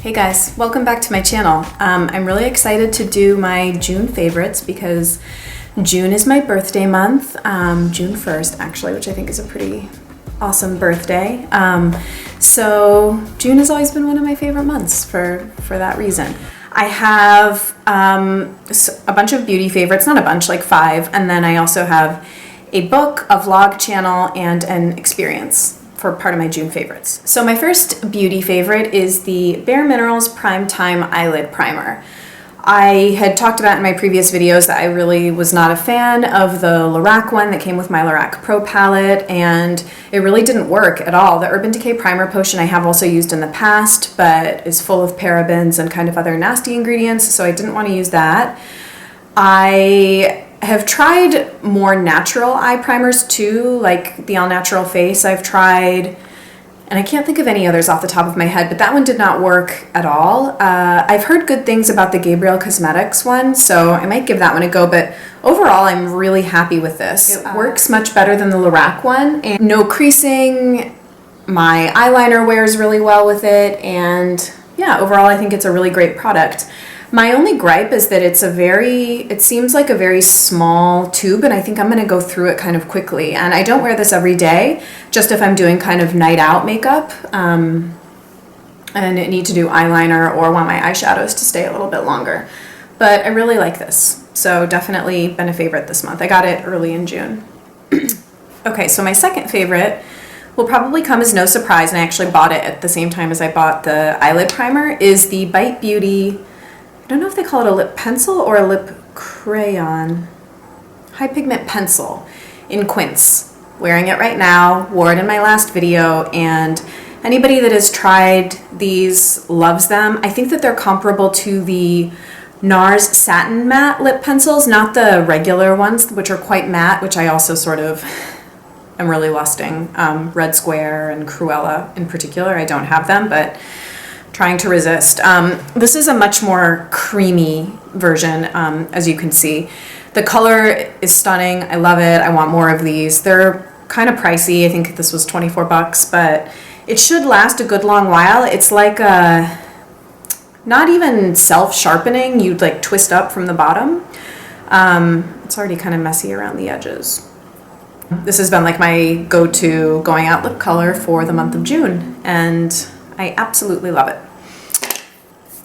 Hey guys, welcome back to my channel. I'm really excited to do my June favorites because June is my birthday month, June 1st actually, which I think is a pretty awesome birthday. So June has always been one of my favorite months for that reason. I have a bunch of beauty favorites, not a bunch, like 5, and then I also have a book, a vlog channel, and an experience for part of my June favorites. So my first beauty favorite is the Bare Minerals Prime Time Eyelid Primer. I had talked about in my previous videos that I really was not a fan of the Lorac one that came with my Lorac Pro palette, and it really didn't work at all. The Urban Decay Primer Potion I have also used in the past, but is full of parabens and kind of other nasty ingredients, so I didn't want to use that. I have tried more natural eye primers too, like the All Natural Face I've tried, and I can't think of any others off the top of my head, but that one did not work at all. I've heard good things about the Gabriel Cosmetics one, so I might give that one a go, but overall I'm really happy with this. It works much better than the Lorac one, and no creasing, my eyeliner wears really well with it, and yeah, overall I think it's a really great product. My only gripe is that it seems like a very small tube, and I think I'm going to go through it kind of quickly. And I don't wear this every day, just if I'm doing kind of night out makeup and need to do eyeliner or want my eyeshadows to stay a little bit longer. But I really like this, so definitely been a favorite this month. I got it early in June. Okay, so my second favorite will probably come as no surprise, and I actually bought it at the same time as I bought the eyelid primer, is the Bite Beauty, I don't know if they call it a lip pencil or a lip crayon, high pigment pencil in Quince. Wearing it right now, wore it in my last video, and anybody that has tried these loves them. I think that they're comparable to the NARS Satin Matte lip pencils, not the regular ones, which are quite matte, which I also sort of am really lusting. Red Square and Cruella in particular, I don't have them, but trying to resist. This is a much more creamy version, as you can see. The color is stunning. I love it. I want more of these. They're kind of pricey. I think this was 24 bucks, but it should last a good long while. It's like not even self-sharpening. You'd like twist up from the bottom. It's already kind of messy around the edges. This has been like my go-to going out lip color for the month of June, and I absolutely love it.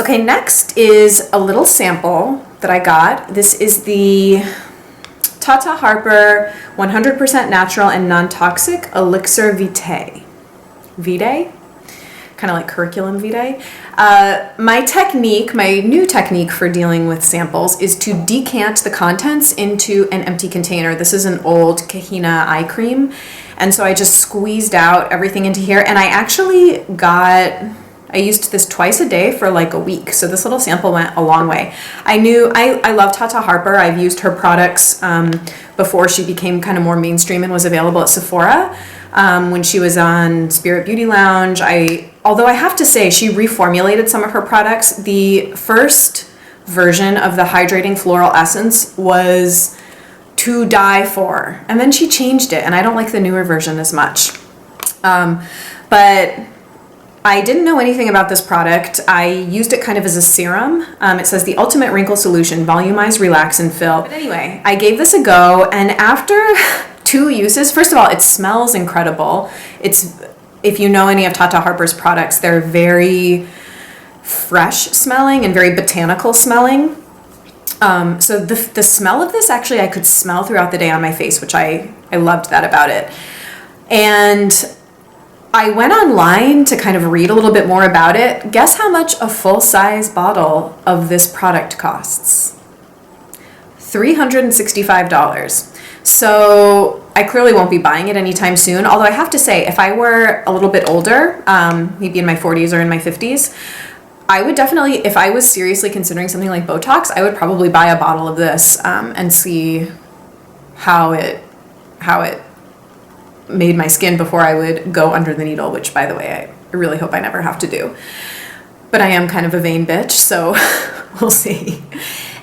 Okay, next is a little sample that I got. This is the Tata Harper 100% natural and non-toxic Elixer Vitae. Vitae? Kind of like curriculum vitae. My new technique for dealing with samples is to decant the contents into an empty container. This is an old Kahina eye cream, and so I just squeezed out everything into here, and I used this twice a day for like a week, so this little sample went a long way. I love Tata Harper. I've used her products before she became kind of more mainstream and was available at Sephora. When she was on Spirit Beauty Lounge, although I have to say she reformulated some of her products. The first version of the Hydrating Floral Essence was to die for, and then she changed it, and I don't like the newer version as much. But I didn't know anything about this product. I used it kind of as a serum. It says the ultimate wrinkle solution, volumize, relax, and fill. But anyway, I gave this a go, and after 2 uses, first of all, it smells incredible. If you know any of Tata Harper's products, they're very fresh smelling and very botanical smelling. So the smell of this, actually, I could smell throughout the day on my face, which I loved that about it. And I went online to kind of read a little bit more about it. Guess how much a full-size bottle of this product costs? $365. So I clearly won't be buying it anytime soon, although I have to say, if I were a little bit older, maybe in my 40s or in my 50s, I would definitely, if I was seriously considering something like Botox, I would probably buy a bottle of this and see how it made my skin before I would go under the needle, which, by the way, I really hope I never have to do. But I am kind of a vain bitch, so we'll see.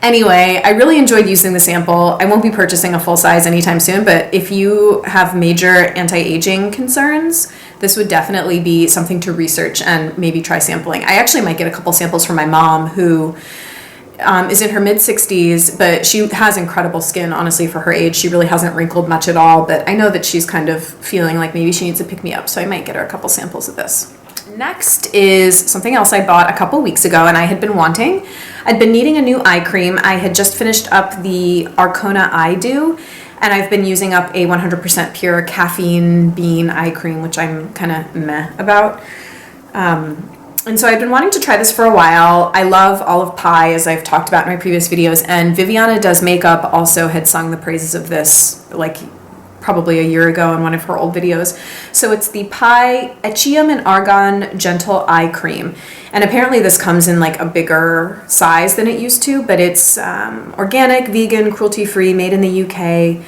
Anyway, I really enjoyed using the sample. I won't be purchasing a full size anytime soon, but if you have major anti-aging concerns, this would definitely be something to research and maybe try sampling. I actually might get a couple samples from my mom, who is in her mid-60s, but she has incredible skin, honestly, for her age. She really hasn't wrinkled much at all, but I know that she's kind of feeling like maybe she needs to pick me up, so I might get her a couple samples of this. Next is something else I bought a couple weeks ago and I had been wanting. I'd been needing a new eye cream. I had just finished up the Arcona Eye Dew, and I've been using up a 100% pure caffeine bean eye cream, which I'm kind of meh about. And so I've been wanting to try this for a while. I love Olive Pie, as I've talked about in my previous videos, and Viviana Does Makeup also had sung the praises of this like probably a year ago in one of her old videos. So it's the Pie Echium and Argan Gentle Eye Cream. And apparently this comes in like a bigger size than it used to, but it's organic, vegan, cruelty-free, made in the UK.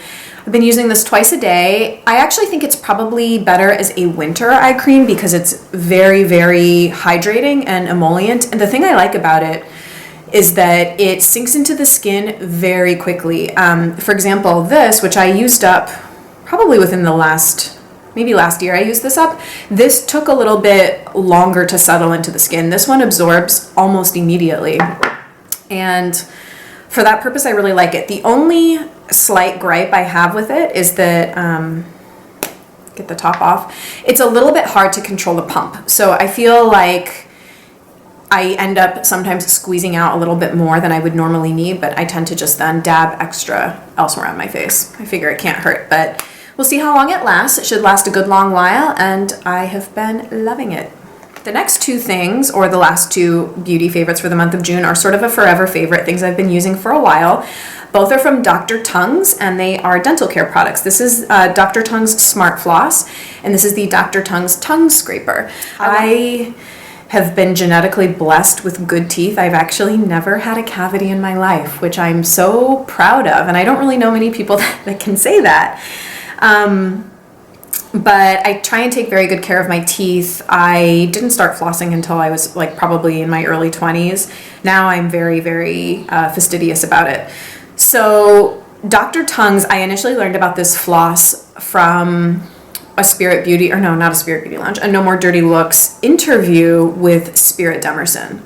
I've been using this twice a day. I actually think it's probably better as a winter eye cream because it's very, very hydrating and emollient. And the thing I like about it is that it sinks into the skin very quickly. For example, this, which I used up probably within the last year I used this up. This took a little bit longer to settle into the skin. This one absorbs almost immediately. And for that purpose, I really like it. The only slight gripe I have with it is that, get the top off, it's a little bit hard to control the pump. So I feel like I end up sometimes squeezing out a little bit more than I would normally need, but I tend to just then dab extra elsewhere on my face. I figure it can't hurt, but we'll see how long it lasts. It should last a good long while, and I have been loving it. The next two things, or the last two beauty favorites for the month of June, are sort of a forever favorite, things I've been using for a while. Both are from Dr. Tung's, and they are dental care products. This is Dr. Tung's Smart Floss, and this is the Dr. Tung's Tongue Scraper. I have been genetically blessed with good teeth. I've actually never had a cavity in my life, which I'm so proud of, and I don't really know many people that can say that. But I try and take very good care of my teeth. I didn't start flossing until I was like probably in my early 20s. Now I'm very, very fastidious about it. So Dr. Tung's, I initially learned about this floss from a No More Dirty Looks interview with Spirit Demerson.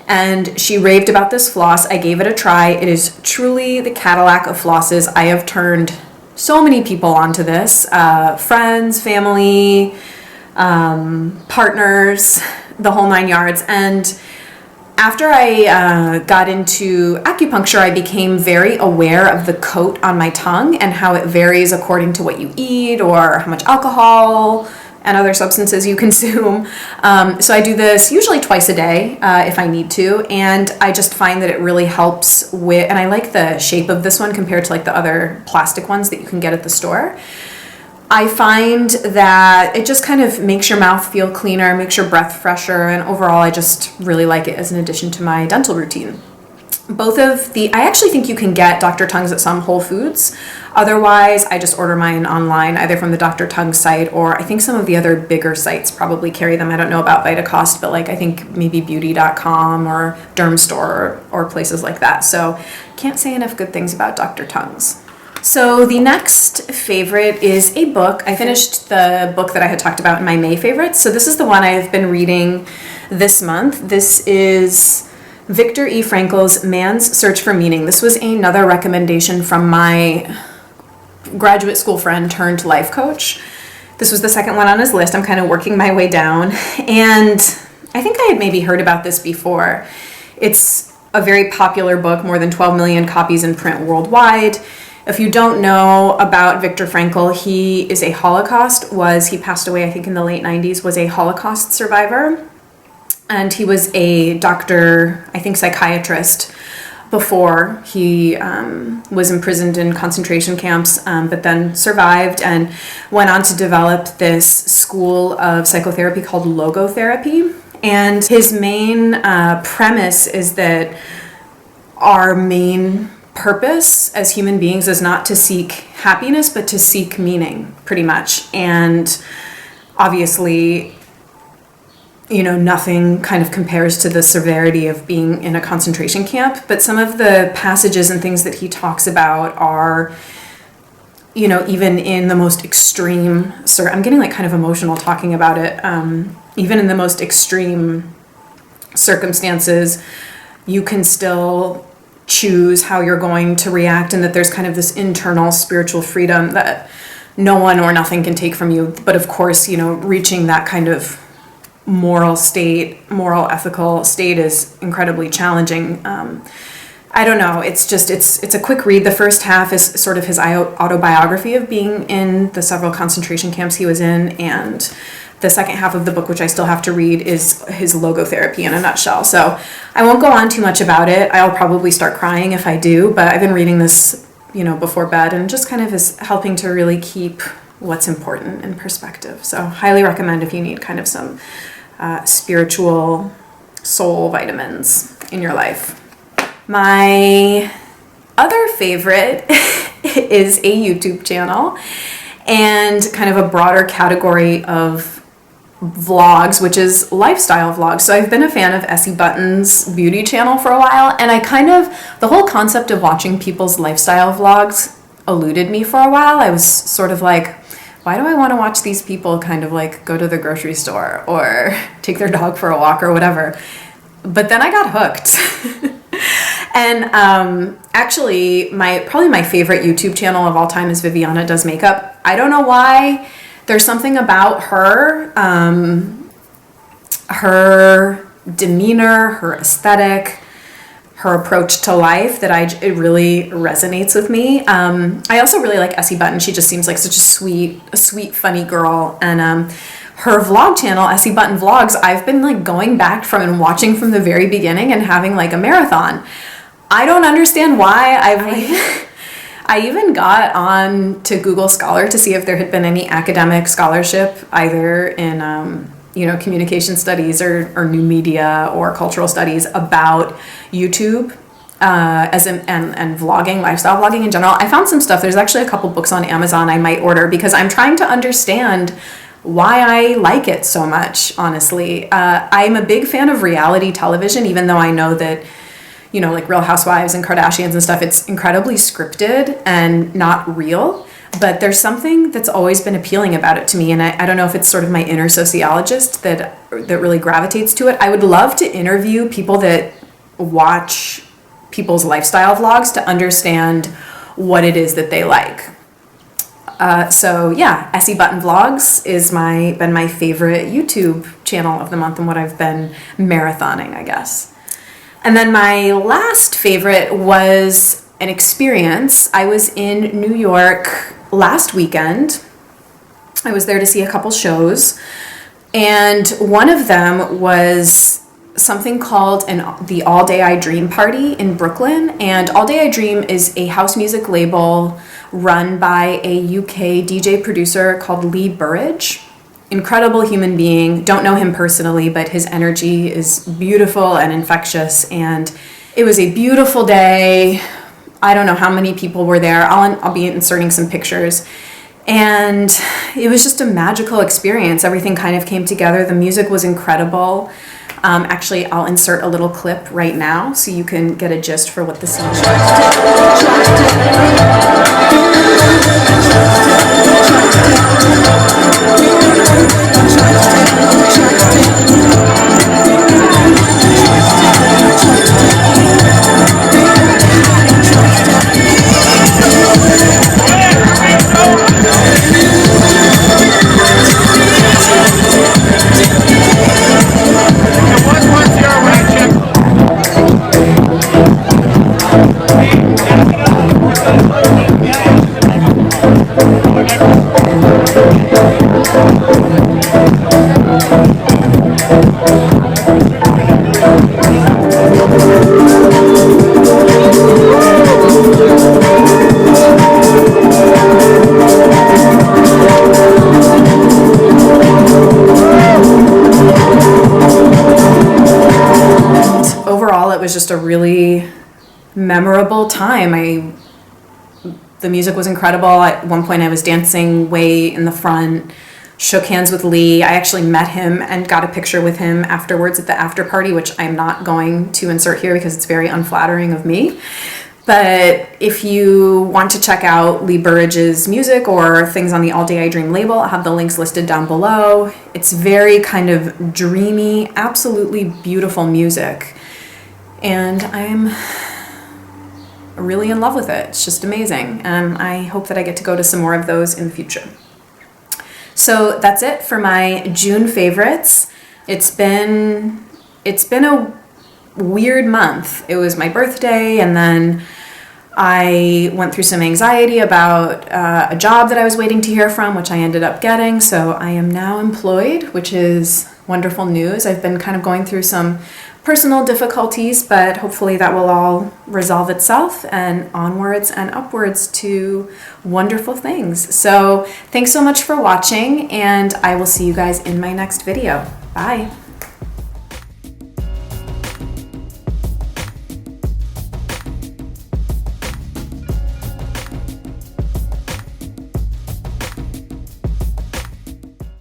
And she raved about this floss. I gave it a try. It is truly the Cadillac of flosses. I have turned so many people onto this, friends, family, partners, the whole nine yards. And after I got into acupuncture, I became very aware of the coat on my tongue and how it varies according to what you eat or how much alcohol and other substances you consume. So I do this usually twice a day if I need to, and I just find that it really helps with, and I like the shape of this one compared to like the other plastic ones that you can get at the store. I find that it just kind of makes your mouth feel cleaner, makes your breath fresher, and overall I just really like it as an addition to my dental routine. I actually think you can get Dr. Tung's at some Whole Foods. Otherwise, I just order mine online, either from the Dr. Tung site, or I think some of the other bigger sites probably carry them. I don't know about Vitacost, but like I think maybe beauty.com or Dermstore or places like that. So can't say enough good things about Dr. Tung's. So the next favorite is a book. I finished the book that I had talked about in my May favorites. So this is the one I've been reading this month. This is Viktor E. Frankl's Man's Search for Meaning. This was another recommendation from my graduate school friend turned life coach. This was the second one on his list. I'm kind of working my way down. And I think I had maybe heard about this before. It's a very popular book, more than 12 million copies in print worldwide. If you don't know about Viktor Frankl, he is a he passed away I think in the late 90s, was a Holocaust survivor. And he was a doctor, I think psychiatrist, before he was imprisoned in concentration camps, but then survived and went on to develop this school of psychotherapy called logotherapy. And his main premise is that our main purpose as human beings is not to seek happiness, but to seek meaning, pretty much. And obviously, nothing kind of compares to the severity of being in a concentration camp, but some of the passages and things that he talks about are, even in the most extreme, I'm getting like kind of emotional talking about it. Even in the most extreme circumstances, you can still choose how you're going to react, and that there's kind of this internal spiritual freedom that no one or nothing can take from you. But of course, reaching that kind of moral, ethical state is incredibly challenging. I don't know. It's a quick read. The first half is sort of his autobiography of being in the several concentration camps he was in, and the second half of the book, which I still have to read, is his logotherapy in a nutshell. So I won't go on too much about it. I'll probably start crying if I do, but I've been reading this, before bed, and just kind of is helping to really keep what's important in perspective. So highly recommend if you need kind of some spiritual soul vitamins in your life. My other favorite is a YouTube channel and kind of a broader category of vlogs, which is lifestyle vlogs. So I've been a fan of Essie Button's beauty channel for a while, and the whole concept of watching people's lifestyle vlogs eluded me for a while. I was sort of like, why do I want to watch these people kind of like go to the grocery store or take their dog for a walk or whatever? But then I got hooked. And actually, probably my favorite YouTube channel of all time is Viviana Does Makeup. I don't know why. There's something about her, her demeanor, her aesthetic, her approach to life that it really resonates with me. I also really like Essie Button. She just seems like such a sweet, funny girl. And her vlog channel, Essie Button Vlogs, I've been like going back from and watching from the very beginning and having like a marathon. I don't understand why. I even got on to Google Scholar to see if there had been any academic scholarship either in communication studies or new media or cultural studies about YouTube and vlogging, lifestyle vlogging in general. I found some stuff. There's actually a couple books on Amazon I might order because I'm trying to understand why I like it so much, honestly. I'm a big fan of reality television, even though I know that like Real Housewives and Kardashians and stuff, it's incredibly scripted and not real. But there's something that's always been appealing about it to me, and I don't know if it's sort of my inner sociologist that really gravitates to it. I would love to interview people that watch people's lifestyle vlogs to understand what it is that they like. So yeah, Essie Button Vlogs is been my favorite YouTube channel of the month and what I've been marathoning, I guess. And then my last favorite was an experience. I was in New York last weekend. I was there to see a couple shows, and one of them was something called the All Day I Dream Party in Brooklyn. And All Day I Dream is a house music label run by a UK DJ producer called Burridge. Incredible human being. Don't know him personally, but his energy is beautiful and infectious. And it was a beautiful day. I don't know how many people were there. I'll be inserting some pictures. And it was just a magical experience. Everything kind of came together. The music was incredible. Actually, I'll insert a little clip right now so you can get a gist for what the scene was. Was just a really memorable time. The music was incredible. At one point I was dancing way in the front, shook hands with Lee. I actually met him and got a picture with him afterwards at the after party, which I'm not going to insert here because it's very unflattering of me. But if you want to check out Lee Burridge's music or things on the All Day I Dream label, I'll have the links listed down below. It's very kind of dreamy, absolutely beautiful music. And I'm really in love with it. It's just amazing. And I hope that I get to go to some more of those in the future. So that's it for my June favorites. It's been a weird month. It was my birthday, and then I went through some anxiety about a job that I was waiting to hear from, which I ended up getting. So I am now employed, which is wonderful news. I've been kind of going through some personal difficulties, but hopefully that will all resolve itself and onwards and upwards to wonderful things. So thanks so much for watching, and I will see you guys in my next video. Bye.